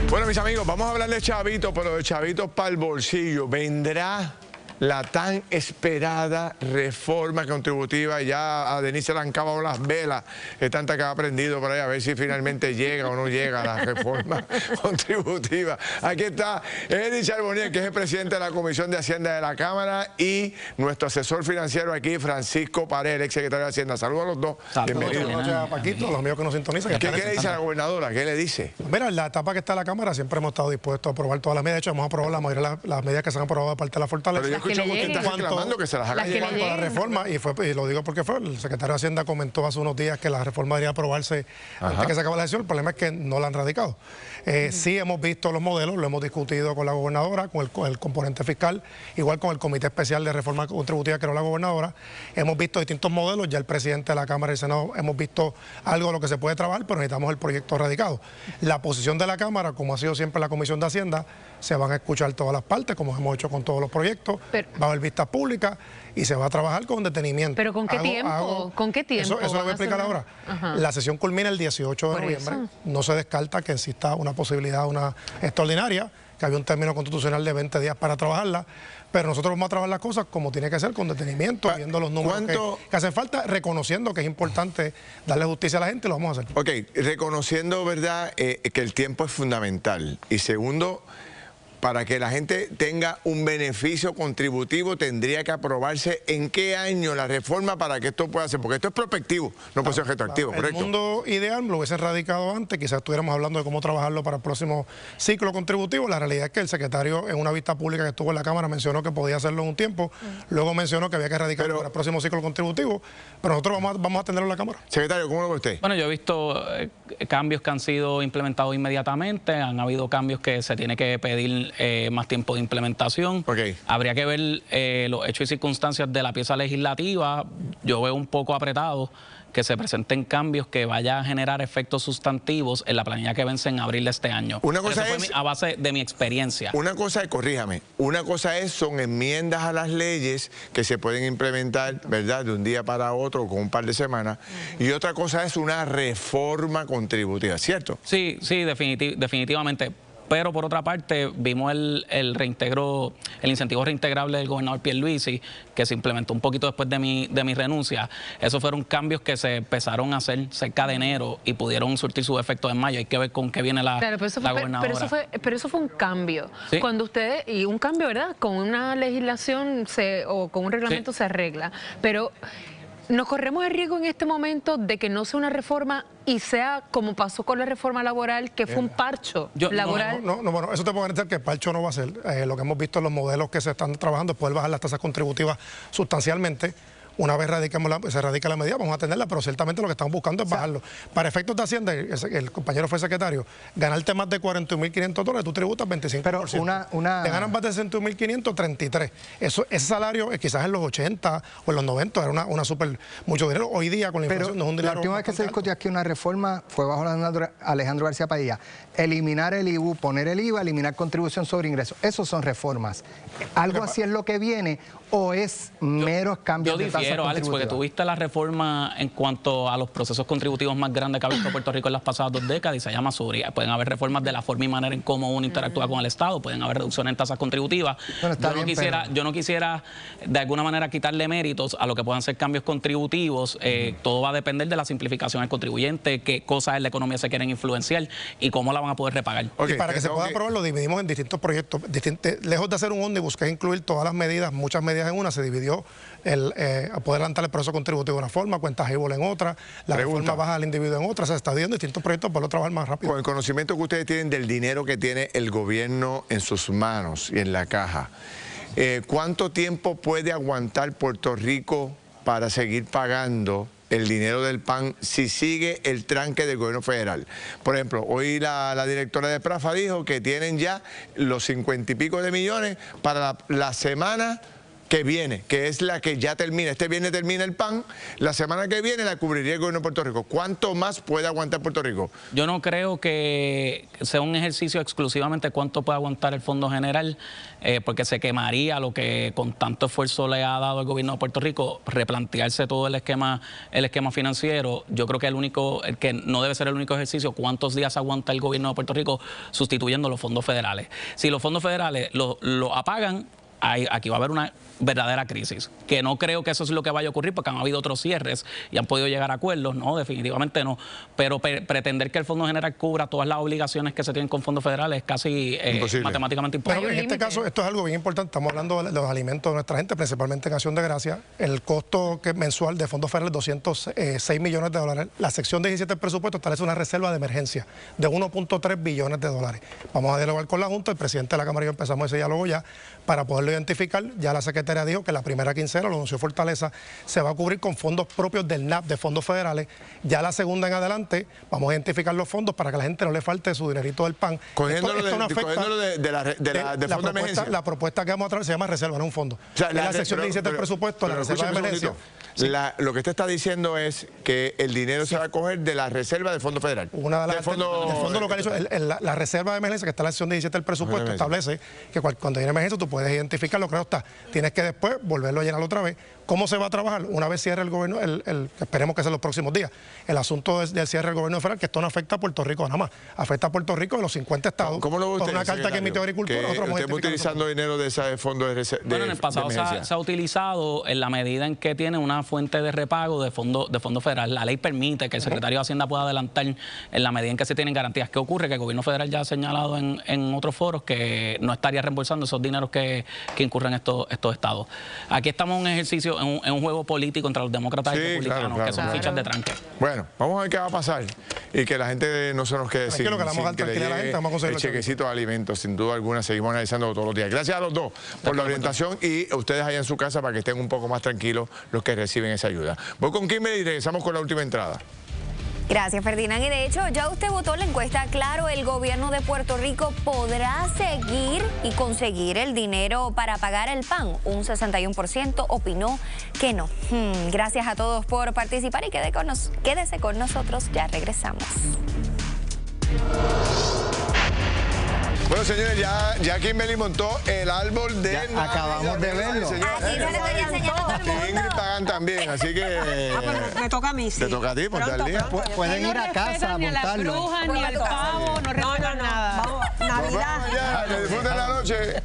Bueno, mis amigos, vamos a hablar de chavitos, pero de chavitos para el bolsillo. Vendrá la tan esperada reforma contributiva. Ya a Denise le han acabado las velas, es tanta que ha aprendido por ahí, a ver si finalmente llega o no llega la reforma contributiva. Aquí está Eddie Charbonnier, que es el presidente de la Comisión de Hacienda de la Cámara, y nuestro asesor financiero aquí, Francisco Pared, ex secretario de Hacienda. Saludos a los dos. Bienvenidos. Buenas noches a Paquito, los amigos que nos sintonizan. ¿Qué le dice a la gobernadora? ¿Qué le dice? Mira, en la etapa que está la Cámara siempre hemos estado dispuestos a aprobar todas las medidas. De hecho, hemos aprobado la mayoría de las medidas que se han aprobado de parte de la Fortaleza. Pero yo escucho que usted está reclamando que se las haga llegar. En cuanto a la reforma, y lo digo porque el secretario de Hacienda comentó hace unos días que la reforma debería aprobarse antes que se acabe la sesión. El problema es que no la han radicado. Sí hemos visto los modelos, lo hemos discutido con la gobernadora, con el componente fiscal, igual con el Comité Especial de Reforma Contributiva que era la gobernadora. Hemos visto distintos modelos, ya el presidente de la Cámara y el Senado hemos visto algo de lo que se puede trabajar, pero necesitamos el proyecto radicado. La posición de la Cámara, como ha sido siempre la Comisión de Hacienda, se van a escuchar todas las partes, como hemos hecho con todos los proyectos, va a haber vistas públicas y se va a trabajar con detenimiento. ¿Pero con qué tiempo? ¿Con qué tiempo? Eso lo voy a explicar ahora. La sesión culmina el 18 de noviembre. No se descarta que exista una posibilidad, una extraordinaria, que había un término constitucional de 20 días para trabajarla, pero nosotros vamos a trabajar las cosas como tiene que ser, con detenimiento, viendo los números que hacen falta, reconociendo que es importante darle justicia a la gente, y lo vamos a hacer. Ok, reconociendo, ¿verdad?, que el tiempo es fundamental. Y segundo, para que la gente tenga un beneficio contributivo, tendría que aprobarse en qué año la reforma para que esto pueda ser, porque esto es prospectivo, no puede ser retroactivo, ¿correcto? El mundo ideal lo hubiese radicado antes, quizás estuviéramos hablando de cómo trabajarlo para el próximo ciclo contributivo. La realidad es que el secretario, en una vista pública que estuvo en la Cámara, mencionó que podía hacerlo en un tiempo, luego mencionó que había que radicarlo para el próximo ciclo contributivo, pero nosotros vamos a atenderlo en la Cámara. Secretario, ¿cómo lo ve usted? Bueno, yo he visto cambios que han sido implementados inmediatamente, han habido cambios que se tiene que pedir más tiempo de implementación. Habría que ver los hechos y circunstancias de la pieza legislativa. Yo veo un poco apretado que se presenten cambios que vayan a generar efectos sustantivos en la planilla que vence en abril de este año. Una cosa es a base de mi experiencia. Una cosa es, corríjame, una cosa son enmiendas a las leyes que se pueden implementar, ¿verdad?, de un día para otro con un par de semanas, y otra cosa es una reforma contributiva, ¿cierto? Sí, definitivamente. Pero por otra parte vimos el reintegro, el incentivo reintegrable del gobernador Pierluisi, que se implementó un poquito después de mi renuncia. Esos fueron cambios que se empezaron a hacer cerca de enero y pudieron surtir sus efectos en mayo. Hay que ver con qué viene la gobernadora. Pero eso fue un cambio. ¿Sí? Cuando ustedes, y un cambio, ¿verdad? Con una legislación o con un reglamento se arregla. Pero ¿nos corremos el riesgo en este momento de que no sea una reforma y sea como pasó con la reforma laboral, que fue un parcho laboral? Bueno, eso te puedo garantizar que el parcho no va a ser. Lo que hemos visto en los modelos que se están trabajando es poder bajar las tasas contributivas sustancialmente. Una vez se radica la medida, vamos a atenderla, pero ciertamente lo que estamos buscando es bajarlo. Para efectos de Hacienda, el compañero fue secretario, ganarte más de $41.500, tú tributas 25%. Pero te ganan más de $61.500, 33%. Ese salario, quizás en los 80 o en los 90, era una súper mucho dinero. Hoy día, con la inflación, no es un dinero. La última vez que se discutió aquí una reforma fue bajo Alejandro García Padilla. Eliminar el IVU, poner el IVA, eliminar contribución sobre ingresos. Esos son reformas. ¿Algo así es lo que viene o es meros cambios de tasas? Pero, Alex, porque tuviste la reforma en cuanto a los procesos contributivos más grandes que ha visto Puerto Rico en las pasadas 2 décadas y se llama SURI. Pueden haber reformas de la forma y manera en cómo uno interactúa con el Estado, pueden haber reducciones en tasas contributivas. Yo no quisiera de alguna manera quitarle méritos a lo que puedan ser cambios contributivos. Todo va a depender de la simplificación del contribuyente, qué cosas en la economía se quieren influenciar y cómo la van a poder repagar. Y para que se pueda aprobar lo dividimos en distintos proyectos. Lejos de hacer un ómnibus, que es incluir todas las medidas, muchas medidas en una, se dividió a poder adelantar el proceso contributivo de una forma, cuentas IVOL en otra, la reforma baja al individuo en otra. O sea, se está viendo distintos proyectos para trabajar más rápido. Con el conocimiento que ustedes tienen del dinero que tiene el gobierno en sus manos y en la caja, ¿cuánto tiempo puede aguantar Puerto Rico para seguir pagando el dinero del PAN si sigue el tranque del gobierno federal? Por ejemplo, hoy la directora de PRAFA dijo que tienen ya los 50 y pico de millones para la semana que viene, que es la que ya termina. Este viernes termina el PAN, la semana que viene la cubriría el gobierno de Puerto Rico. ¿Cuánto más puede aguantar Puerto Rico? Yo no creo que sea un ejercicio exclusivamente cuánto puede aguantar el Fondo General, porque se quemaría lo que con tanto esfuerzo le ha dado el gobierno de Puerto Rico, replantearse todo el esquema financiero. Yo creo que el que no debe ser el único ejercicio, cuántos días aguanta el gobierno de Puerto Rico sustituyendo los fondos federales. Si los fondos federales lo apagan, aquí va a haber una verdadera crisis, que no creo que eso es lo que vaya a ocurrir porque han habido otros cierres y han podido llegar a acuerdos, no, definitivamente no, pero pretender que el Fondo General cubra todas las obligaciones que se tienen con fondos federales es casi matemáticamente imposible. Pero en este caso esto es algo bien importante, estamos hablando de los alimentos de nuestra gente, principalmente en Acción de Gracias, el costo mensual de fondos federales 206 millones de dólares, la sección 17 del presupuesto establece una reserva de emergencia de 1.3 billones de dólares. Vamos a dialogar con la Junta, el presidente de la Cámara y yo empezamos ese diálogo ya para poderlo identificar. Ya la secretaria dijo que la primera quincena, lo anunció Fortaleza, se va a cubrir con fondos propios del NAP, de fondos federales. Ya la segunda en adelante, vamos a identificar los fondos para que a la gente no le falte su dinerito del PAN. Cogiéndolo de fondo de emergencia. La propuesta que vamos a traer se llama reserva, no un fondo. O sea, en la sección 17 del presupuesto, la reserva de emergencia. Sí. Lo que usted está diciendo es que el dinero se va a coger de la reserva del Fondo Federal. Una de las del fondo localizado, la reserva de emergencia que está en la sección 17 del presupuesto establece que cuando hay una emergencia tú puedes identificar lo que no está. Tienes que después volverlo a llenar otra vez. ¿Cómo se va a trabajar? Una vez cierre el gobierno, esperemos que sea en los próximos días, el asunto del cierre del gobierno federal, que esto no afecta a Puerto Rico nada más, afecta a Puerto Rico de los 50 estados. ¿Cómo lo ve usted, por una carta que emitió Agricultura? ¿Usted está utilizando dinero de ese fondo de reserva? Bueno, en el pasado se ha utilizado en la medida en que tiene una fuente de repago de fondo federal. La ley permite que el secretario de Hacienda pueda adelantar en la medida en que se tienen garantías. ¿Qué ocurre? Que el gobierno federal ya ha señalado en otros foros que no estaría reembolsando esos dineros que incurren estos estados. Aquí estamos en un ejercicio, en un juego político entre los demócratas y republicanos, que son fichas de tranque. Bueno, vamos a ver qué va a pasar y que la gente no se nos quede sin que le llegue el chequecito de alimentos, sin duda alguna. Seguimos analizando todos los días. Gracias a los dos por la orientación y a ustedes allá en su casa para que estén un poco más tranquilos los que reciben esa ayuda. Voy con Kimberly y regresamos con la última entrada. Gracias, Ferdinand. Y de hecho, ya usted votó la encuesta. Claro, el gobierno de Puerto Rico podrá seguir y conseguir el dinero para pagar el PAN. Un 61% opinó que no. Gracias a todos por participar y quédese con nosotros. Ya regresamos. Bueno, señores, ya Kimberly montó el árbol de Navidad. Acabamos de verlo. Aquí se le estoy enseñando a todo el mundo. Ingrid Pagan también, así que... pero me toca a mí, sí. Te toca a ti, ponte al día. Pueden ir a casa a ni a la montarlo. bruja, ni al pavo, no respetan nada. Vamos, Nos Navidad. vemos ya, que disfruten la noche.